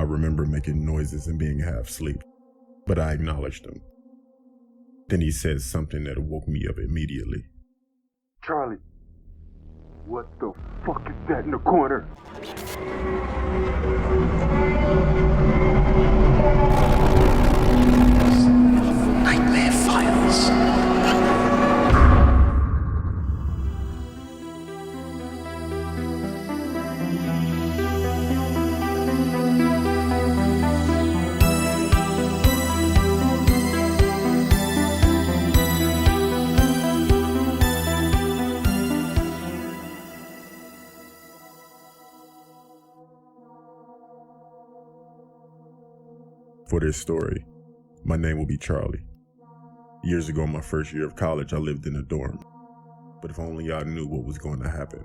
remember making noises and being half asleep, but I acknowledged him. Then he said something that woke me up immediately. Charlie, what the fuck is that in the corner? Nightmare Files. For this story, my name will be Charlie. Years ago, my first year of college, I lived in a dorm. But if only I knew what was going to happen.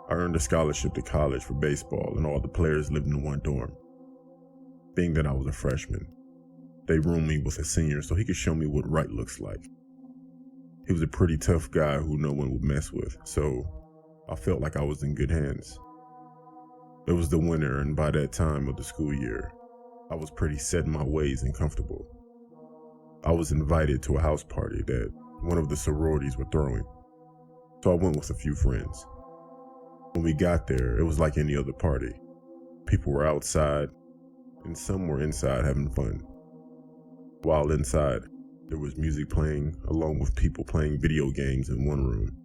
I earned a scholarship to college for baseball, and all the players lived in one dorm. Being that I was a freshman, they roomed me with a senior so he could show me what right looks like. He was a pretty tough guy who no one would mess with, so I felt like I was in good hands. It was the winter, and by that time of the school year, I was pretty set in my ways and comfortable. I was invited to a house party that one of the sororities were throwing, so I went with a few friends. When we got there, it was like any other party. People were outside, and some were inside having fun. While inside, there was music playing, along with people playing video games in one room,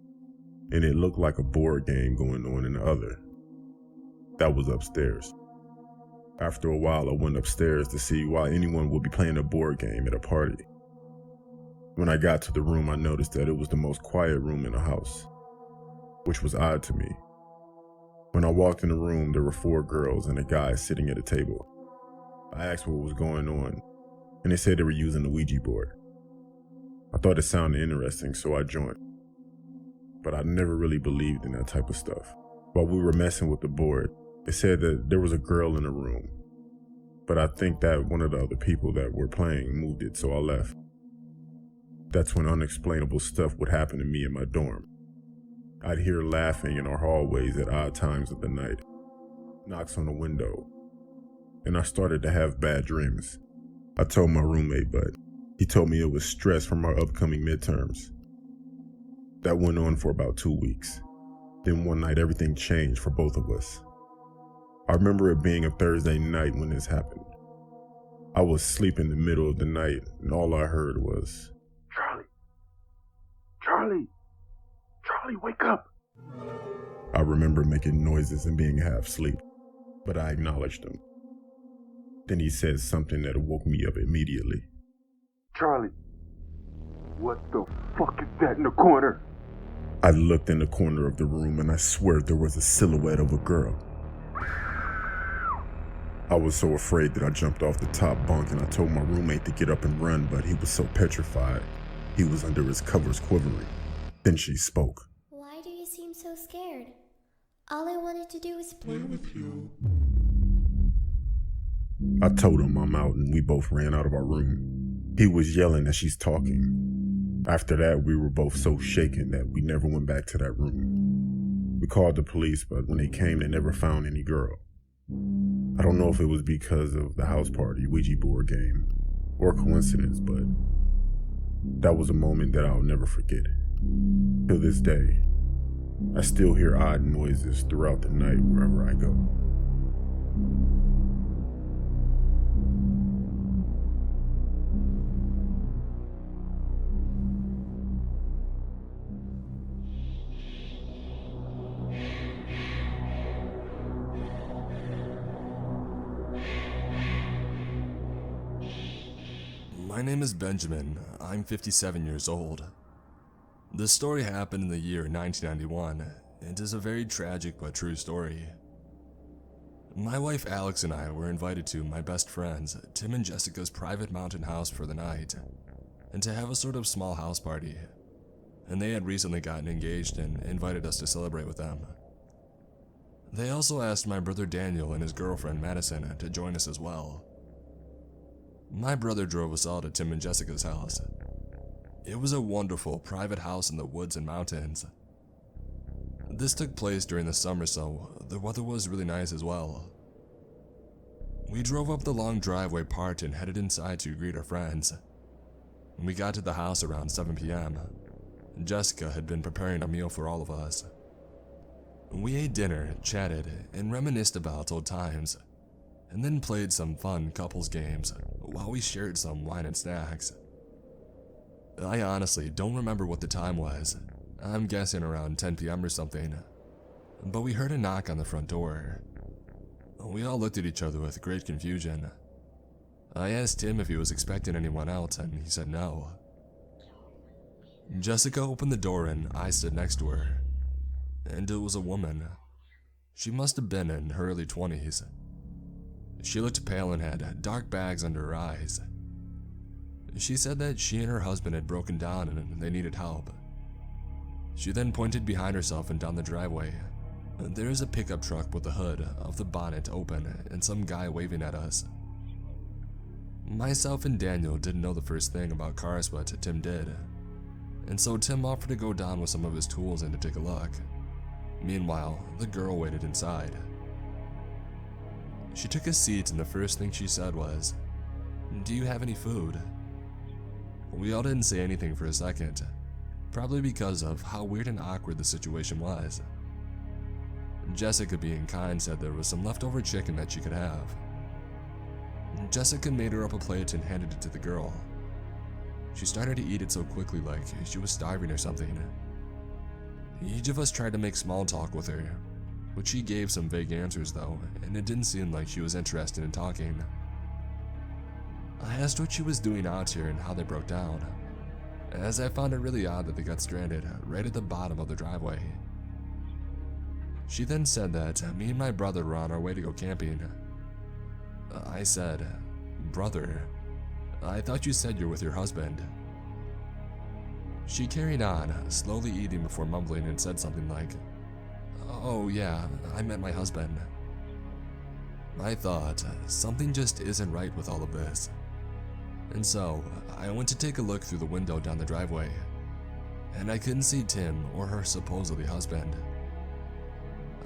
and it looked like a board game going on in the other. That was upstairs. After a while, I went upstairs to see why anyone would be playing a board game at a party. When I got to the room, I noticed that it was the most quiet room in the house, which was odd to me. When I walked in the room, there were 4 girls and a guy sitting at a table. I asked what was going on, and they said they were using the Ouija board. I thought it sounded interesting, so I joined. But I never really believed in that type of stuff. While we were messing with the board, they said that there was a girl in the room, but I think that one of the other people that were playing moved it, so I left. That's when unexplainable stuff would happen to me in my dorm. I'd hear laughing in our hallways at odd times of the night, knocks on the window, and I started to have bad dreams. I told my roommate, but he told me it was stress from our upcoming midterms. That went on for about 2 weeks. Then one night everything changed for both of us. I remember it being a Thursday night when this happened. I was asleep in the middle of the night, and all I heard was, Charlie, wake up! I remember making noises and being half asleep, but I acknowledged him. Then he said something that woke me up immediately. Charlie, what the fuck is that in the corner? I looked in the corner of the room, and I swear there was a silhouette of a girl. I was so afraid that I jumped off the top bunk, and I told my roommate to get up and run, but he was so petrified. He was under his covers quivering. Then she spoke. Why do you seem so scared? All I wanted to do was play with you. I told him I'm out, and we both ran out of our room. He was yelling as she's talking. After that, we were both so shaken that we never went back to that room. We called the police, but when they came, they never found any girl. I don't know if it was because of the house party, Ouija board game, or coincidence, but that was a moment that I'll never forget. To this day, I still hear odd noises throughout the night wherever I go. My name is Benjamin. I'm 57 years old. This story happened in the year 1991, and is a very tragic but true story. My wife Alex and I were invited to my best friends, Tim and Jessica's private mountain house for the night, and to have a sort of small house party. And they had recently gotten engaged and invited us to celebrate with them. They also asked my brother Daniel and his girlfriend Madison to join us as well. My brother drove us all to Tim and Jessica's house. It was a wonderful private house in the woods and mountains. This took place during the summer, so the weather was really nice as well. We drove up the long driveway part and headed inside to greet our friends. When we got to the house around 7 p.m., Jessica had been preparing a meal for all of us. We ate dinner, chatted, and reminisced about old times, and then played some fun couples games while we shared some wine and snacks. I honestly don't remember what the time was. I'm guessing around 10 p.m. or something, but we heard a knock on the front door. We all looked at each other with great confusion. I asked Tim if he was expecting anyone else, and he said no. Jessica opened the door and I stood next to her, and it was a woman. She must have been in her early 20s. She looked pale and had dark bags under her eyes. She said that she and her husband had broken down and they needed help. She then pointed behind herself and down the driveway. There is a pickup truck with the hood of the bonnet open and some guy waving at us. Myself and Daniel didn't know the first thing about cars, but Tim did, and so Tim offered to go down with some of his tools and to take a look. Meanwhile, the girl waited inside. She took a seat and the first thing she said was, "Do you have any food?" We all didn't say anything for a second, probably because of how weird and awkward the situation was. Jessica, being kind, said there was some leftover chicken that she could have. Jessica made her up a plate and handed it to the girl. She started to eat it so quickly, like she was starving or something. Each of us tried to make small talk with her, but she gave some vague answers though, and it didn't seem like she was interested in talking. I asked what she was doing out here and how they broke down, as I found it really odd that they got stranded right at the bottom of the driveway. She then said that me and my brother were on our way to go camping. I said, "Brother, I thought you said you're with your husband." She carried on, slowly eating before mumbling, and said something like, "Oh yeah, I met my husband." I thought, something just isn't right with all of this. And so, I went to take a look through the window down the driveway, and I couldn't see Tim or her supposedly husband.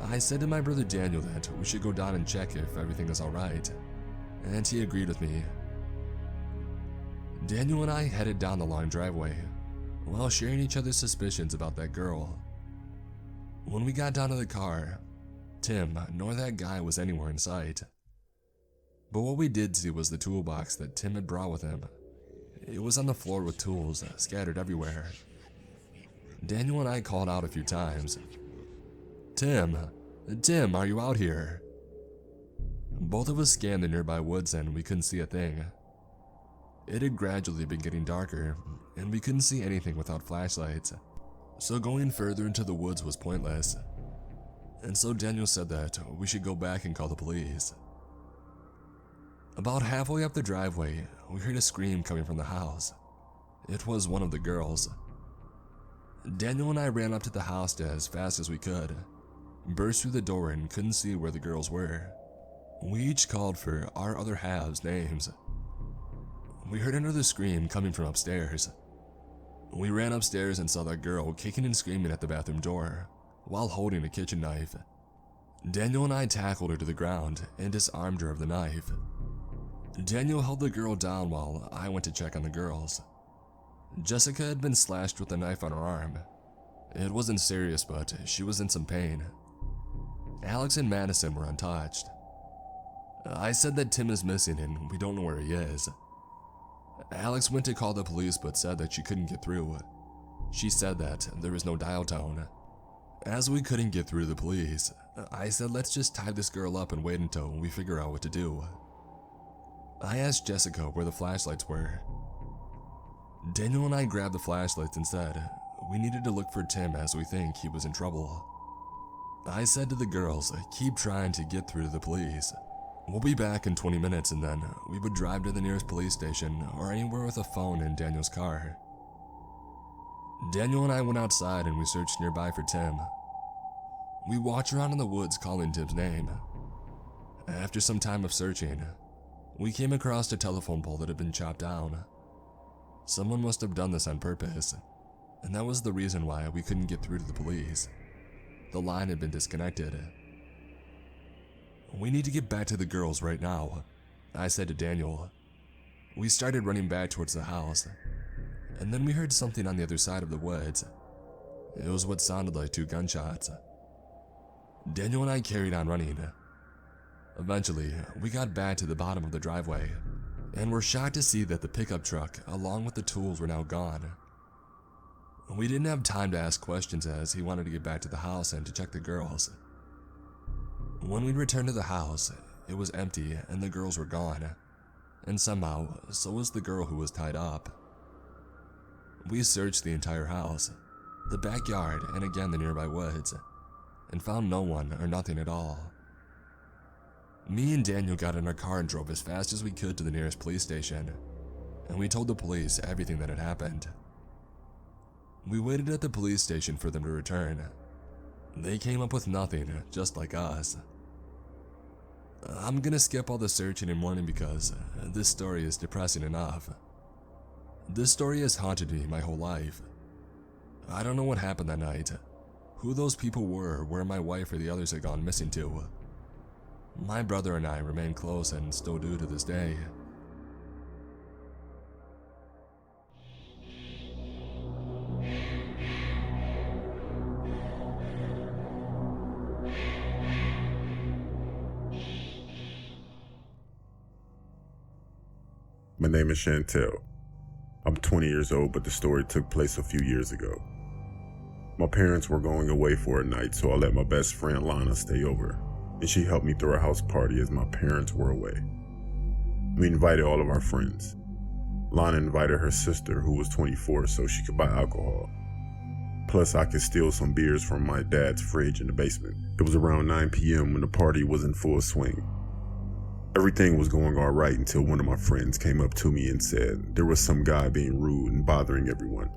I said to my brother Daniel that we should go down and check if everything is alright, and he agreed with me. Daniel and I headed down the long driveway, while sharing each other's suspicions about that girl. When we got down to the car, Tim nor that guy was anywhere in sight. But what we did see was the toolbox that Tim had brought with him. It was on the floor with tools scattered everywhere. Daniel and I called out a few times, Tim, are you out here?" Both of us scanned the nearby woods and we couldn't see a thing. It had gradually been getting darker, and we couldn't see anything without flashlights, so going further into the woods was pointless. And so Daniel said that we should go back and call the police. About halfway up the driveway, we heard a scream coming from the house. It was one of the girls. Daniel and I ran up to the house as fast as we could, burst through the door, and couldn't see where the girls were. We each called for our other halves' names. We heard another scream coming from upstairs. We ran upstairs and saw that girl kicking and screaming at the bathroom door while holding a kitchen knife. Daniel and I tackled her to the ground and disarmed her of the knife. Daniel held the girl down while I went to check on the girls. Jessica had been slashed with a knife on her arm. It wasn't serious, but she was in some pain. Alex and Madison were untouched. I said that Tim is missing and we don't know where he is. Alex went to call the police but said that she couldn't get through. She said that there was no dial tone. As we couldn't get through to the police, I said let's just tie this girl up and wait until we figure out what to do. I asked Jessica where the flashlights were. Daniel and I grabbed the flashlights and said we needed to look for Tim as we think he was in trouble. I said to the girls, keep trying to get through to the police. We'll be back in 20 minutes, and then we would drive to the nearest police station or anywhere with a phone in Daniel's car. Daniel and I went outside and we searched nearby for Tim. We walked around in the woods calling Tim's name. After some time of searching, we came across a telephone pole that had been chopped down. Someone must have done this on purpose, and that was the reason why we couldn't get through to the police. The line had been disconnected. "We need to get back to the girls right now," I said to Daniel. We started running back towards the house, and then we heard something on the other side of the woods. It was what sounded like 2 gunshots. Daniel and I carried on running. Eventually, we got back to the bottom of the driveway, and were shocked to see that the pickup truck, along with the tools, were now gone. We didn't have time to ask questions as he wanted to get back to the house and to check the girls. When we returned to the house, it was empty and the girls were gone, and somehow, so was the girl who was tied up. We searched the entire house, the backyard, and again the nearby woods, and found no one or nothing at all. Me and Daniel got in our car and drove as fast as we could to the nearest police station, and we told the police everything that had happened. We waited at the police station for them to return. They came up with nothing, just like us. I'm gonna skip all the searching and warning because this story is depressing enough. This story has haunted me my whole life. I don't know what happened that night, who those people were, where my wife or the others had gone missing to. My brother and I remain close and still do to this day. My name is Chantel. I'm 20 years old, but the story took place a few years ago. My parents were going away for a night, so I let my best friend Lana stay over, and she helped me throw a house party as my parents were away. We invited all of our friends. Lana invited her sister, who was 24, so she could buy alcohol. Plus, I could steal some beers from my dad's fridge in the basement. It was around 9 p.m. when the party was in full swing. Everything was going all right until one of my friends came up to me and said there was some guy being rude and bothering everyone.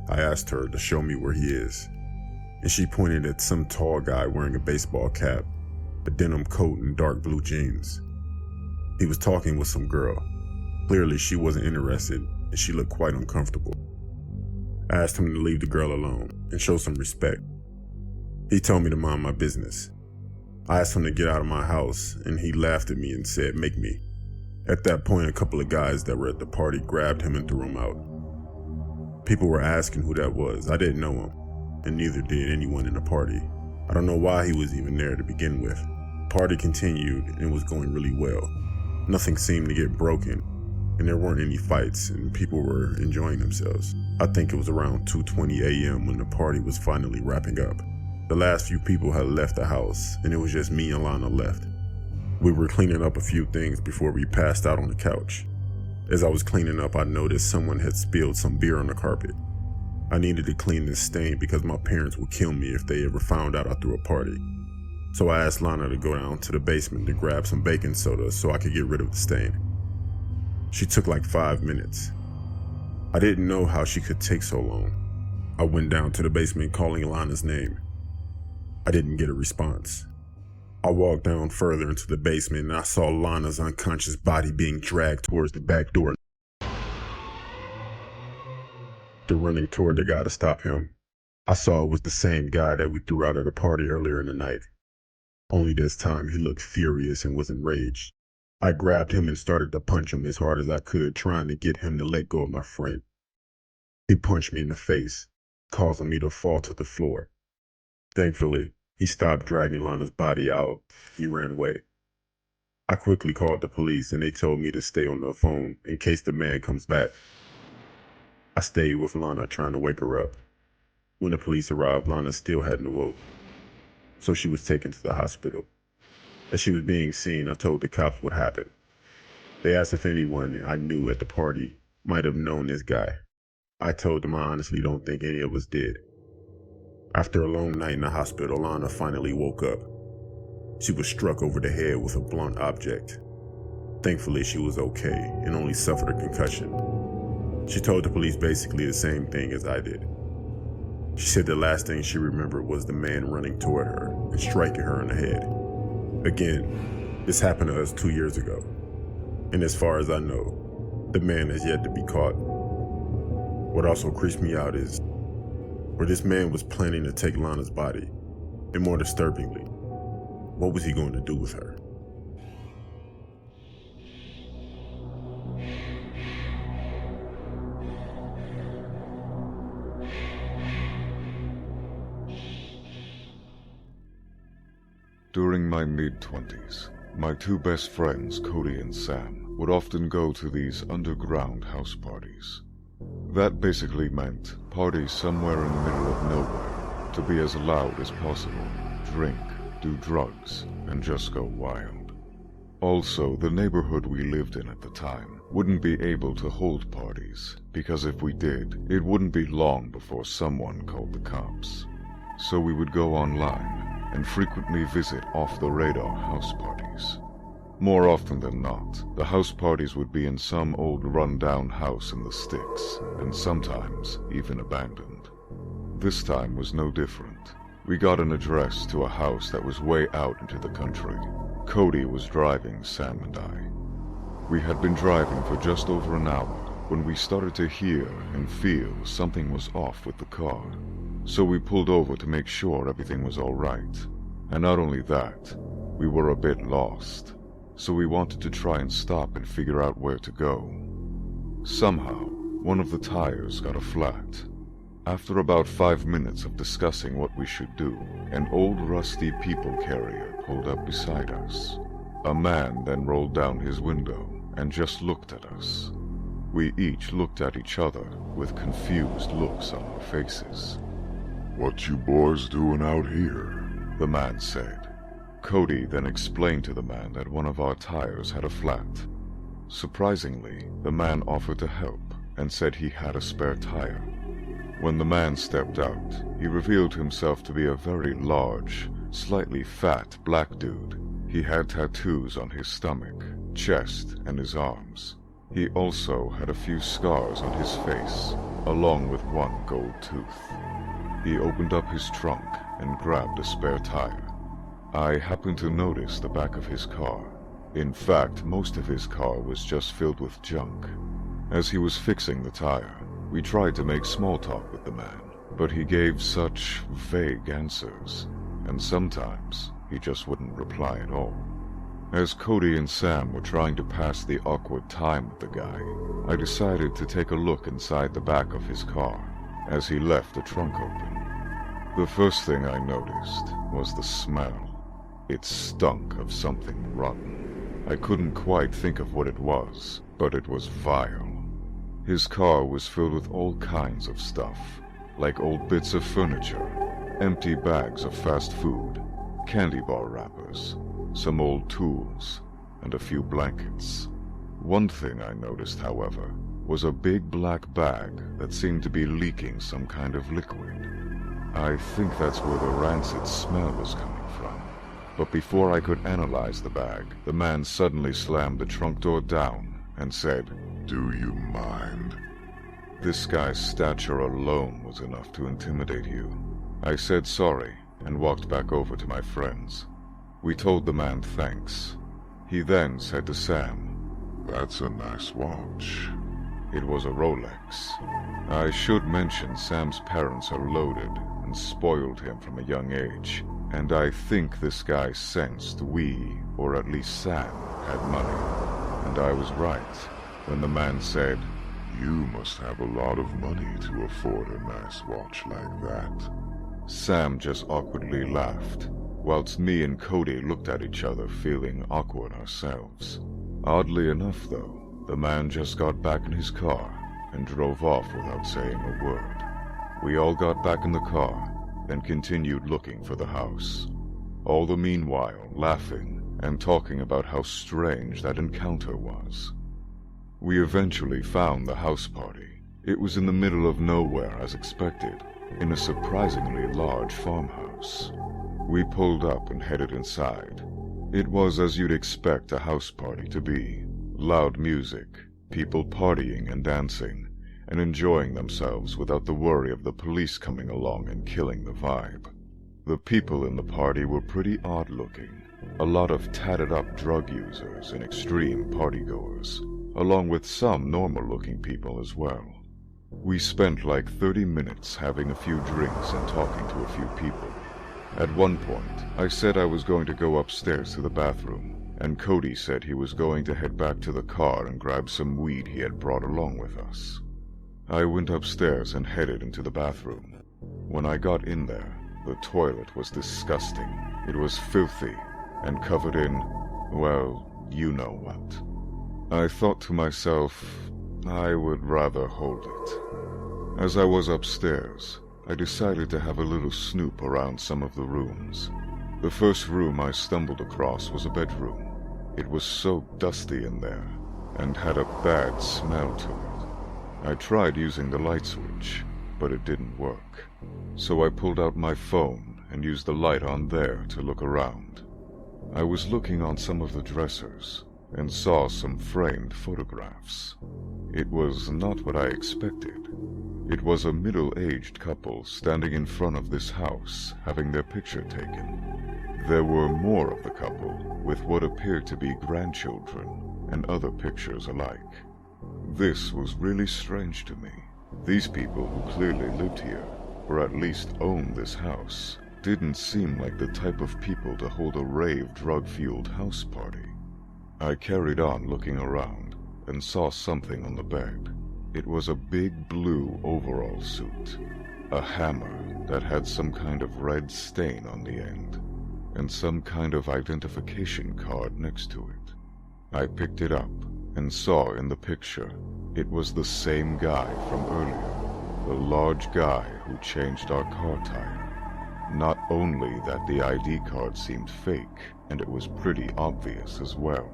I asked her to show me where he is, and she pointed at some tall guy wearing a baseball cap, a denim coat, and dark blue jeans. He was talking with some girl. Clearly, she wasn't interested, and she looked quite uncomfortable. I asked him to leave the girl alone and show some respect. He told me to mind my business. I asked him to get out of my house, and he laughed at me and said, "Make me." At that point, a couple of guys that were at the party grabbed him and threw him out. People were asking who that was. I didn't know him, and neither did anyone in the party. I don't know why he was even there to begin with. The party continued and was going really well. Nothing seemed to get broken, and there weren't any fights, and people were enjoying themselves. I think it was around 2:20 a.m. when the party was finally wrapping up. The last few people had left the house, and it was just me and Lana left. We were cleaning up a few things before we passed out on the couch. As I was cleaning up, I noticed someone had spilled some beer on the carpet. I needed to clean this stain because my parents would kill me if they ever found out I threw a party. So I asked Lana to go down to the basement to grab some baking soda so I could get rid of the stain. She took like 5 minutes. I didn't know how she could take so long. I went down to the basement calling Lana's name. I didn't get a response. I walked down further into the basement and I saw Lana's unconscious body being dragged towards the back door. They're running toward the guy to stop him. I saw it was the same guy that we threw out at a party earlier in the night. Only this time he looked furious and was enraged. I grabbed him and started to punch him as hard as I could, trying to get him to let go of my friend. He punched me in the face, causing me to fall to the floor. Thankfully, he stopped dragging Lana's body out. He ran away. I quickly called the police and they told me to stay on the phone in case the man comes back. I stayed with Lana trying to wake her up. When the police arrived, Lana still hadn't awoke, so she was taken to the hospital. As she was being seen, I told the cops what happened. They asked if anyone I knew at the party might have known this guy. I told them I honestly don't think any of us did. After a long night in the hospital, Lana finally woke up. She was struck over the head with a blunt object. Thankfully, she was okay and only suffered a concussion. She told the police basically the same thing as I did. She said the last thing she remembered was the man running toward her and striking her in the head. Again, this happened to us 2 years ago. And as far as I know, the man has yet to be caught. What also creeps me out is where this man was planning to take Lana's body, and more disturbingly, What was he going to do with her? During my mid-20s, my two best friends, Cody and Sam, would often go to these underground house parties. That basically meant parties somewhere in the middle of nowhere, to be as loud as possible, drink, do drugs, and just go wild. Also, the neighborhood we lived in at the time wouldn't be able to hold parties, because if we did, it wouldn't be long before someone called the cops. So we would go online and frequently visit off-the-radar house parties. More often than not, the house parties would be in some old run-down house in the sticks, and sometimes even abandoned. This time was no different. We got an address to a house that was way out into the country. Cody was driving Sam and I. We had been driving for just over an hour when we started to hear and feel something was off with the car. So we pulled over to make sure everything was all right. And not only that, we were a bit lost. So we wanted to try and stop and figure out where to go. Somehow, one of the tires got a flat. After about 5 minutes of discussing what we should do, an old rusty people carrier pulled up beside us. A man then rolled down his window and just looked at us. We each looked at each other with confused looks on our faces. "What you boys doing out here?" the man said. Cody then explained to the man that one of our tires had a flat. Surprisingly, the man offered to help and said he had a spare tire. When the man stepped out, he revealed himself to be a very large, slightly fat black dude. He had tattoos on his stomach, chest, and his arms. He also had a few scars on his face, along with one gold tooth. He opened up his trunk and grabbed a spare tire. I happened to notice the back of his car. In fact, most of his car was just filled with junk. As he was fixing the tire, we tried to make small talk with the man, but he gave such vague answers, and sometimes he just wouldn't reply at all. As Cody and Sam were trying to pass the awkward time with the guy, I decided to take a look inside the back of his car as he left the trunk open. The first thing I noticed was the smell. It stunk of something rotten. I couldn't quite think of what it was, but it was vile. His car was filled with all kinds of stuff, like old bits of furniture, empty bags of fast food, candy bar wrappers, some old tools, and a few blankets. One thing I noticed, however, was a big black bag that seemed to be leaking some kind of liquid. I think that's where the rancid smell was coming from. But before I could analyze the bag, the man suddenly slammed the trunk door down and said, "Do you mind?" This guy's stature alone was enough to intimidate you. I said sorry and walked back over to my friends. We told the man thanks. He then said to Sam, "That's a nice watch." It was a Rolex. I should mention Sam's parents are loaded and spoiled him from a young age, and I think this guy sensed we, or at least Sam, had money. And I was right when the man said, "You must have a lot of money to afford a nice watch like that." Sam just awkwardly laughed, whilst me and Cody looked at each other feeling awkward ourselves. Oddly enough, though, the man just got back in his car and drove off without saying a word. We all got back in the car and continued looking for the house, all the meanwhile laughing and talking about how strange that encounter was. We eventually found the house party. It was in the middle of nowhere as expected, in a surprisingly large farmhouse. We pulled up and headed inside. It was as you'd expect a house party to be. Loud music, people partying and dancing, and enjoying themselves without the worry of the police coming along and killing the vibe. The people in the party were pretty odd-looking. A lot of tatted-up drug users and extreme partygoers, along with some normal-looking people as well. We spent like 30 minutes having a few drinks and talking to a few people. At one point, I said I was going to go upstairs to the bathroom, and Cody said he was going to head back to the car and grab some weed he had brought along with us. I went upstairs and headed into the bathroom. When I got in there, the toilet was disgusting. It was filthy and covered in, well, you know what. I thought to myself, I would rather hold it. As I was upstairs, I decided to have a little snoop around some of the rooms. The first room I stumbled across was a bedroom. It was so dusty in there, and had a bad smell to it. I tried using the light switch, but it didn't work. So I pulled out my phone and used the light on there to look around. I was looking on some of the dressers, and saw some framed photographs. It was not what I expected. It was a middle-aged couple standing in front of this house, having their picture taken. There were more of the couple, with what appeared to be grandchildren, and other pictures alike. This was really strange to me. These people who clearly lived here, or at least owned this house, didn't seem like the type of people to hold a rave drug-fueled house party. I carried on looking around, and saw something on the bed. It was a big blue overall suit, a hammer that had some kind of red stain on the end, and some kind of identification card next to it. I picked it up, and saw in the picture, it was the same guy from earlier, the large guy who changed our car tire. Not only that the ID card seemed fake, and it was pretty obvious as well.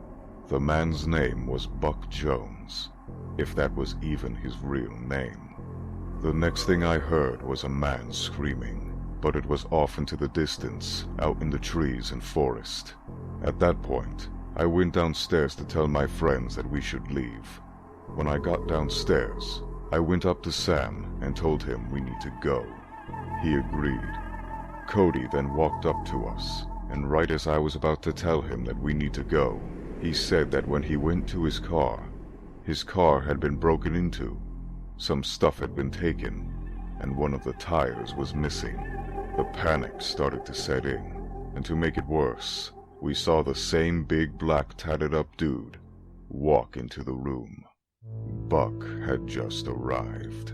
The man's name was Buck Jones, if that was even his real name. The next thing I heard was a man screaming, but it was off into the distance, out in the trees and forest. At that point, I went downstairs to tell my friends that we should leave. When I got downstairs, I went up to Sam and told him we need to go. He agreed. Cody then walked up to us, and right as I was about to tell him that we need to go, he said that when he went to his car had been broken into, some stuff had been taken, and one of the tires was missing. The panic started to set in, and to make it worse, we saw the same big black tatted up dude walk into the room. Buck had just arrived,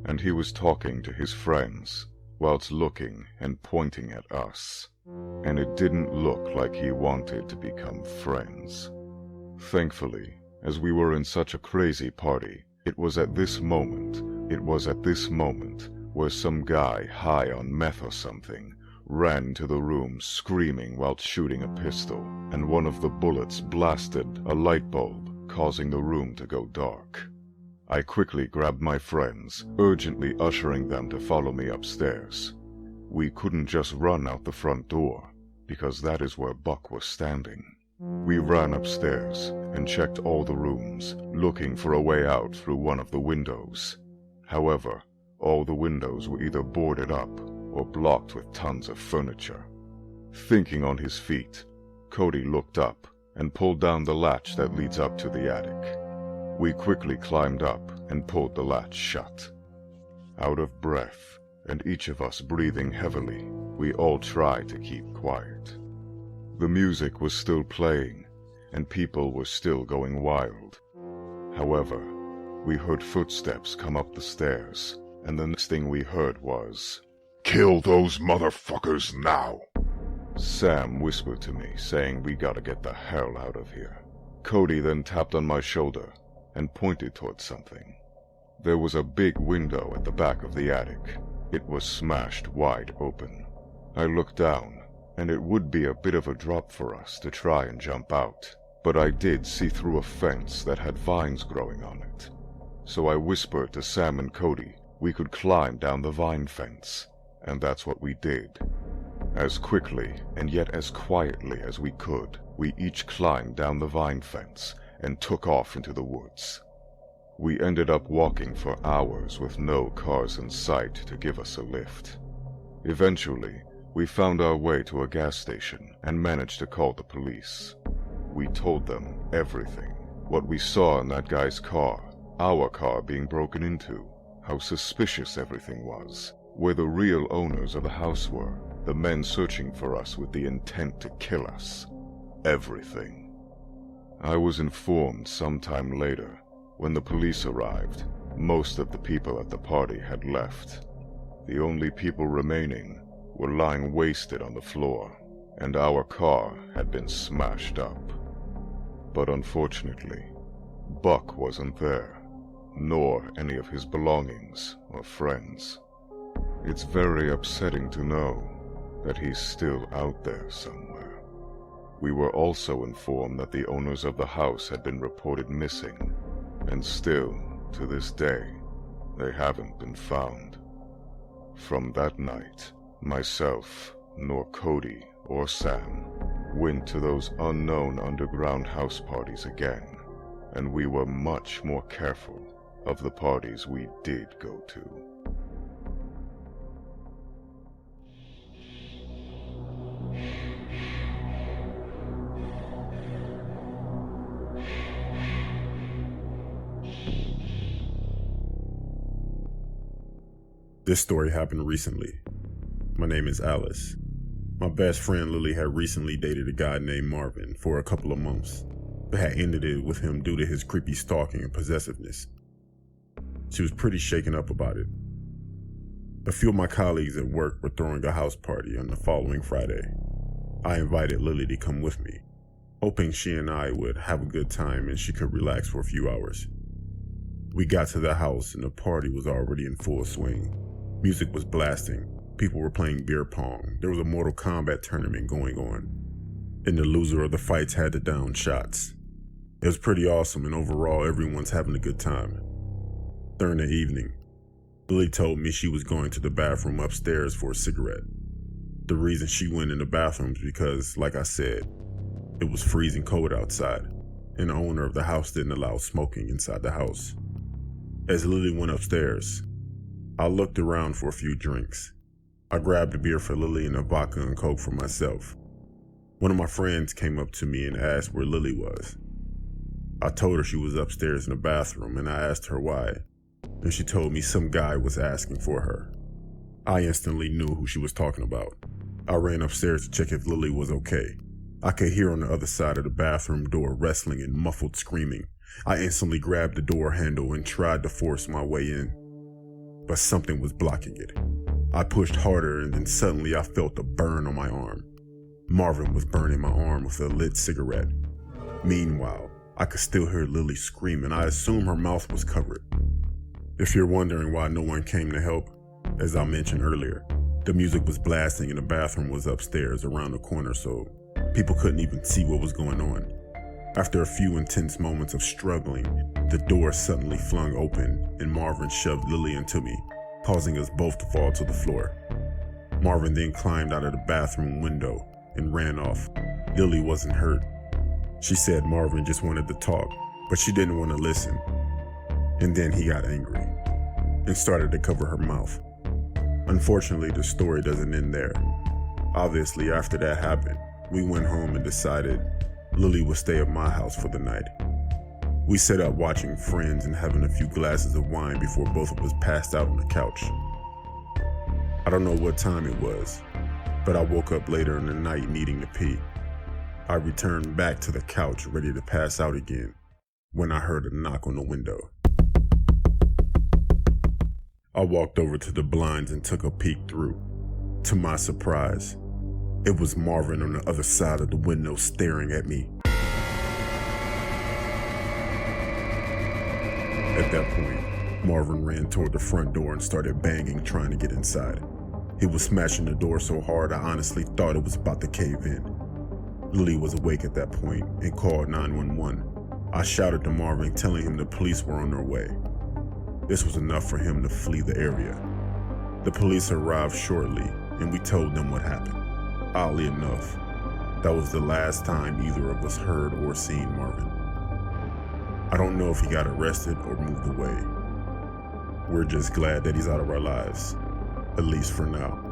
and he was talking to his friends whilst looking and pointing at us, and it didn't look like he wanted to become friends. Thankfully, as we were in such a crazy party, it was at this moment where some guy high on meth or something ran to the room screaming while shooting a pistol, and one of the bullets blasted a light bulb, causing the room to go dark. I quickly grabbed my friends, urgently ushering them to follow me upstairs. We couldn't just run out the front door, because that is where Buck was standing. We ran upstairs and checked all the rooms, looking for a way out through one of the windows. However, all the windows were either boarded up or blocked with tons of furniture. Thinking on his feet, Cody looked up and pulled down the latch that leads up to the attic. We quickly climbed up and pulled the latch shut. Out of breath, and each of us breathing heavily, we all tried to keep quiet. The music was still playing, and people were still going wild. However, we heard footsteps come up the stairs, and the next thing we heard was, Kill those motherfuckers now! Sam whispered to me, saying we gotta get the hell out of here. Cody then tapped on my shoulder and pointed towards something. There was a big window at the back of the attic. It was smashed wide open. I looked down, and it would be a bit of a drop for us to try and jump out, but I did see through a fence that had vines growing on it. So I whispered to Sam and Cody we could climb down the vine fence, and that's what we did. As quickly and yet as quietly as we could, we each climbed down the vine fence and took off into the woods. We ended up walking for hours with no cars in sight to give us a lift. Eventually, we found our way to a gas station and managed to call the police. We told them everything, what we saw in that guy's car, our car being broken into, how suspicious everything was, where the real owners of the house were, the men searching for us with the intent to kill us. Everything. I was informed sometime later, when the police arrived, most of the people at the party had left. The only people remaining were lying wasted on the floor, and our car had been smashed up. But unfortunately, Buck wasn't there, nor any of his belongings or friends. It's very upsetting to know that he's still out there somewhere. We were also informed that the owners of the house had been reported missing, and still, to this day, they haven't been found. From that night, myself, nor Cody or Sam, went to those unknown underground house parties again, and we were much more careful of the parties we did go to. This story happened recently. My name is Alice. My best friend Lily had recently dated a guy named Marvin for a couple of months, but had ended it with him due to his creepy stalking and possessiveness. She was pretty shaken up about it. A few of my colleagues at work were throwing a house party on the following Friday. I invited Lily to come with me, hoping she and I would have a good time and she could relax for a few hours. We got to the house and the party was already in full swing. Music was blasting, people were playing beer pong, there was a Mortal Kombat tournament going on, and the loser of the fights had to down shots. It was pretty awesome, and overall everyone's having a good time. During the evening, Lily told me she was going to the bathroom upstairs for a cigarette. The reason she went in the bathroom is because, like I said, it was freezing cold outside, and the owner of the house didn't allow smoking inside the house. As Lily went upstairs, I looked around for a few drinks. I grabbed a beer for Lily and a vodka and Coke for myself. One of my friends came up to me and asked where Lily was. I told her she was upstairs in the bathroom and I asked her why, and she told me some guy was asking for her. I instantly knew who she was talking about. I ran upstairs to check if Lily was okay. I could hear on the other side of the bathroom door wrestling and muffled screaming. I instantly grabbed the door handle and tried to force my way in, but something was blocking it. I pushed harder and then suddenly I felt a burn on my arm. Marvin was burning my arm with a lit cigarette. Meanwhile, I could still hear Lily scream and I assume her mouth was covered. If you're wondering why no one came to help, as I mentioned earlier, the music was blasting and the bathroom was upstairs around the corner, so people couldn't even see what was going on. After a few intense moments of struggling, the door suddenly flung open and Marvin shoved Lily into me, causing us both to fall to the floor. Marvin then climbed out of the bathroom window and ran off. Lily wasn't hurt. She said Marvin just wanted to talk, but she didn't want to listen. And then he got angry and started to cover her mouth. Unfortunately, the story doesn't end there. Obviously, after that happened, we went home and decided Lily would stay at my house for the night. We set up watching Friends and having a few glasses of wine before both of us passed out on the couch. I don't know what time it was, but I woke up later in the night needing to pee. I returned back to the couch ready to pass out again when I heard a knock on the window. I walked over to the blinds and took a peek through. To my surprise, it was Marvin on the other side of the window staring at me. At that point, Marvin ran toward the front door and started banging, trying to get inside. He was smashing the door so hard I honestly thought it was about to cave in. Lily was awake at that point and called 911. I shouted to Marvin, telling him the police were on their way. This was enough for him to flee the area. The police arrived shortly and we told them what happened. Oddly enough, that was the last time either of us heard or seen Marvin. I don't know if he got arrested or moved away. We're just glad that he's out of our lives, at least for now.